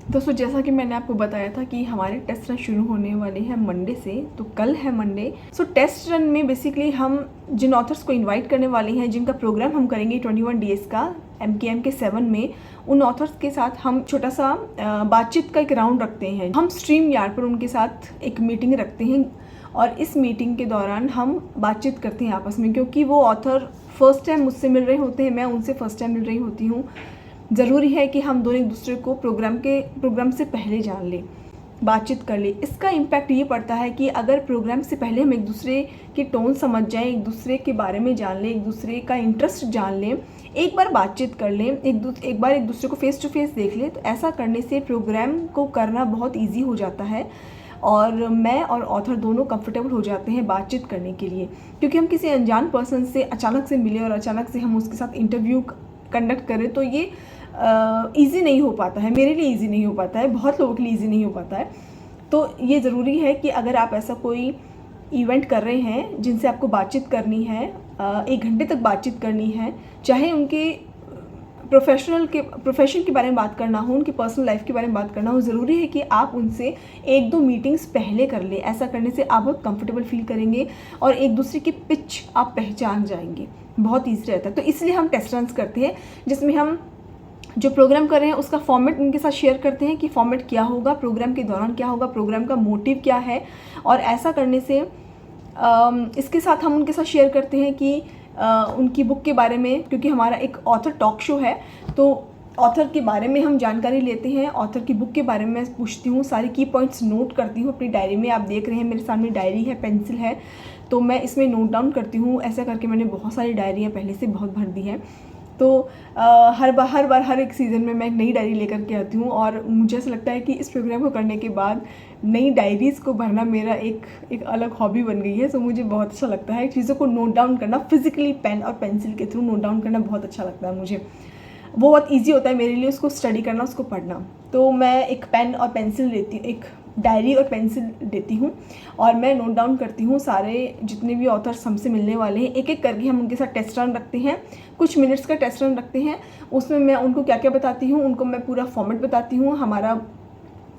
दोस्तों जैसा कि मैंने आपको बताया था कि हमारे टेस्ट रन शुरू होने वाले हैं मंडे से, तो कल है मंडे। सो टेस्ट रन में बेसिकली हम जिन ऑथर्स को इनवाइट करने वाले हैं, जिनका प्रोग्राम हम करेंगे 21 डेज़ का MKMK 7 में, उन ऑथर्स के साथ हम छोटा सा बातचीत का एक राउंड रखते हैं। हम स्ट्रीम यार्ड पर उनके साथ एक मीटिंग रखते हैं और इस मीटिंग के दौरान हम बातचीत करते हैं आपस में, क्योंकि वो ऑथर फर्स्ट टाइम मुझसे मिल रहे होते हैं, मैं उनसे फर्स्ट टाइम मिल रही होती हूँ। ज़रूरी है कि हम दोनों एक दूसरे को प्रोग्राम से पहले जान लें, बातचीत कर लें। इसका इम्पैक्ट ये पड़ता है कि अगर प्रोग्राम से पहले हम एक दूसरे की टोन समझ जाएं, एक दूसरे के बारे में जान लें, एक दूसरे का इंटरेस्ट जान लें, एक बार बातचीत कर लें, एक बार एक दूसरे को फेस टू फेस देख लें, तो ऐसा करने से प्रोग्राम को करना बहुत ईजी हो जाता है और मैं और ऑथर दोनों कंफर्टेबल हो जाते हैं बातचीत करने के लिए। क्योंकि हम किसी अनजान पर्सन से अचानक से मिले और अचानक से हम उसके साथ इंटरव्यू कंडक्ट करें, तो ये ईज़ी नहीं हो पाता है। मेरे लिए ईज़ी नहीं हो पाता है, बहुत लोगों के लिए ईज़ी नहीं हो पाता है। तो ये ज़रूरी है कि अगर आप ऐसा कोई इवेंट कर रहे हैं जिनसे आपको बातचीत करनी है, 1 घंटे तक बातचीत करनी है, चाहे उनके प्रोफेशन के बारे में बात करना हो, उनकी पर्सनल लाइफ के बारे में बात करना हो, ज़रूरी है कि आप उनसे 1-2 मीटिंग्स पहले कर लें। ऐसा करने से आप बहुत कंफर्टेबल फील करेंगे और एक दूसरे की पिच आप पहचान जाएंगे, बहुत ईजी रहता है। तो इसलिए हम टेस्ट रन्स करते हैं, जिसमें हम जो प्रोग्राम कर रहे हैं उसका फॉर्मेट उनके साथ शेयर करते हैं कि फॉर्मेट क्या होगा, प्रोग्राम के दौरान क्या होगा, प्रोग्राम का मोटिव क्या है। और ऐसा करने से इसके साथ हम उनके साथ शेयर करते हैं कि उनकी बुक के बारे में, क्योंकि हमारा एक ऑथर टॉक शो है, तो ऑथर के बारे में हम जानकारी लेते हैं। ऑथर की बुक के बारे में मैं पूछती हूँ, सारे की पॉइंट्स नोट करती हूँ अपनी डायरी में। आप देख रहे हैं मेरे सामने डायरी है, पेंसिल है, तो मैं इसमें नोट डाउन करती हूँ। ऐसा करके मैंने बहुत सारी डायरियाँ पहले से बहुत भर दी हैं। तो हर बार हर एक सीज़न में मैं एक नई डायरी लेकर के आती हूँ और मुझे ऐसा लगता है कि इस प्रोग्राम को करने के बाद नई डायरीज़ को भरना मेरा एक अलग हॉबी बन गई है। तो मुझे बहुत अच्छा लगता है चीज़ों को नोट डाउन करना, फिजिकली पेन और पेंसिल के थ्रू नोट डाउन करना बहुत अच्छा लगता है मुझे। वो बहुत ईजी होता है मेरे लिए उसको स्टडी करना, उसको पढ़ना। तो मैं एक पेन और पेंसिल लेती, एक डायरी और पेंसिल देती हूँ और मैं नोट डाउन करती हूँ सारे जितने भी ऑथर्स हमसे मिलने वाले हैं। एक एक करके हम उनके साथ टेस्ट रन रखते हैं, कुछ मिनट्स का टेस्ट रन रखते हैं। उसमें मैं उनको क्या क्या बताती हूँ, उनको मैं पूरा फॉर्मेट बताती हूँ, हमारा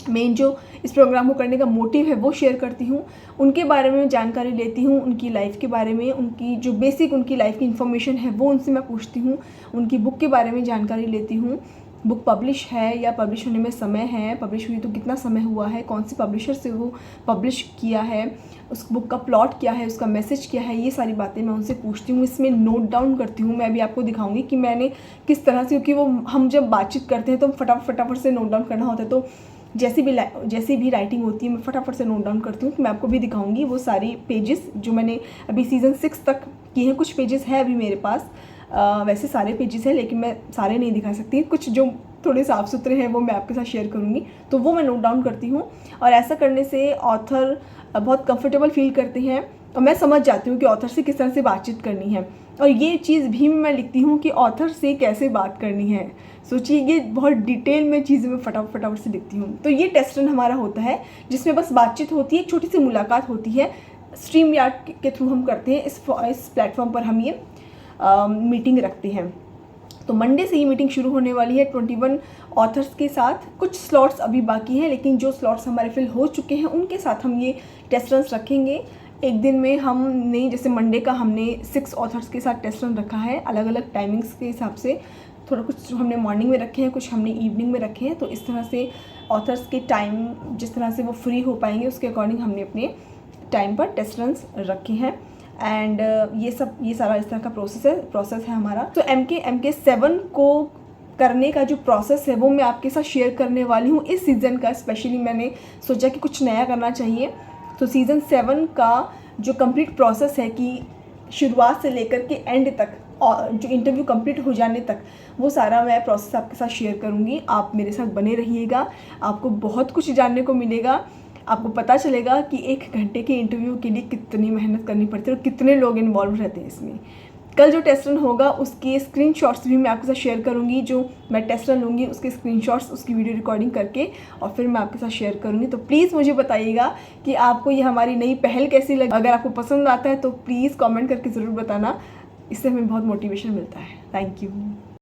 मेन जो इस प्रोग्राम को करने का मोटिव है वो शेयर करती हूँ, उनके बारे में जानकारी लेती हूँ, उनकी लाइफ के बारे में, उनकी जो बेसिक उनकी लाइफ की इन्फॉर्मेशन है वो उनसे मैं पूछती हूँ, उनकी बुक के बारे में जानकारी लेती हूँ, बुक पब्लिश है या पब्लिश होने में समय है, पब्लिश हुई तो कितना समय हुआ है, कौन से पब्लिशर से वो पब्लिश किया है, उस बुक का प्लॉट क्या है, उसका मैसेज क्या है, ये सारी बातें मैं उनसे पूछती हूँ, इसमें नोट डाउन करती हूँ। मैं अभी आपको दिखाऊंगी कि मैंने किस तरह से, क्योंकि वो हम जब बातचीत करते हैं तो फटाफट से नोट डाउन करना होता है, तो जैसी भी राइटिंग होती है मैं फटाफट से नोट डाउन करती हूँ। तो मैं आपको भी दिखाऊंगी वो सारी पेजेस जो मैंने अभी सीज़न 6 तक किए हैं। कुछ पेजेस हैं अभी मेरे पास, वैसे सारे पेजेस हैं लेकिन मैं सारे नहीं दिखा सकती, कुछ जो थोड़े साफ़ सुथरे हैं वो मैं आपके साथ शेयर करूँगी। तो वो मैं नोट डाउन करती हूँ और ऐसा करने से ऑथर बहुत कंफर्टेबल फील करते हैं और मैं समझ जाती हूँ कि ऑथर से किस तरह से बातचीत करनी है। और ये चीज़ भी मैं लिखती हूँ कि ऑथर से कैसे बात करनी है। सोचिए, ये बहुत डिटेल में चीज़ें मैं फटाफट से लिखती हूँ। तो ये टेस्ट रन हमारा होता है जिसमें बस बातचीत होती है, एक छोटी सी मुलाकात होती है, स्ट्रीम यार्ड के थ्रू हम करते हैं। इस प्लेटफॉर्म पर हम ये मीटिंग रखते हैं। तो मंडे से ही मीटिंग शुरू होने वाली है 21 ऑथर्स के साथ। कुछ स्लॉट्स अभी बाकी हैं, लेकिन जो स्लॉट्स हमारे फिल हो चुके हैं उनके साथ हम ये टेस्ट रन्स रखेंगे। एक दिन में हमने, जैसे मंडे का हमने 6 ऑथर्स के साथ टेस्ट रन रखा है, अलग अलग टाइमिंग्स के हिसाब से। थोड़ा कुछ हमने मॉर्निंग में रखे हैं, कुछ हमने इवनिंग में रखे हैं। तो इस तरह से ऑथर्स के टाइम जिस तरह से वो फ्री हो पाएंगे उसके अकॉर्डिंग हमने अपने टाइम पर टेस्ट रन्स रखे हैं। एंड ये सारा इस तरह का प्रोसेस है हमारा। तो MK 7 को करने का जो प्रोसेस है वो मैं आपके साथ शेयर करने वाली हूँ इस सीज़न का। स्पेशली मैंने सोचा कि कुछ नया करना चाहिए, तो सीज़न 7 का जो कंप्लीट प्रोसेस है कि शुरुआत से लेकर के एंड तक और जो इंटरव्यू कंप्लीट हो जाने तक, वो सारा मैं प्रोसेस आपके साथ शेयर करूँगी। आप मेरे साथ बने रहिएगा, आपको बहुत कुछ जानने को मिलेगा। आपको पता चलेगा कि 1 घंटे के इंटरव्यू के लिए कितनी मेहनत करनी पड़ती है और कितने लोग इन्वॉल्व रहते हैं इसमें। कल जो टेस्ट रन होगा उसके स्क्रीनशॉट्स भी मैं आपके साथ शेयर करूंगी। जो मैं टेस्ट रन लूँगी उसके स्क्रीनशॉट्स, उसकी वीडियो रिकॉर्डिंग करके और फिर मैं आपके साथ शेयर करूंगी। तो प्लीज़ मुझे बताइएगा कि आपको ये हमारी नई पहल कैसी लगी। अगर आपको पसंद आता है तो प्लीज़ कमेंट करके ज़रूर बताना, इससे हमें बहुत मोटिवेशन मिलता है। Thank you.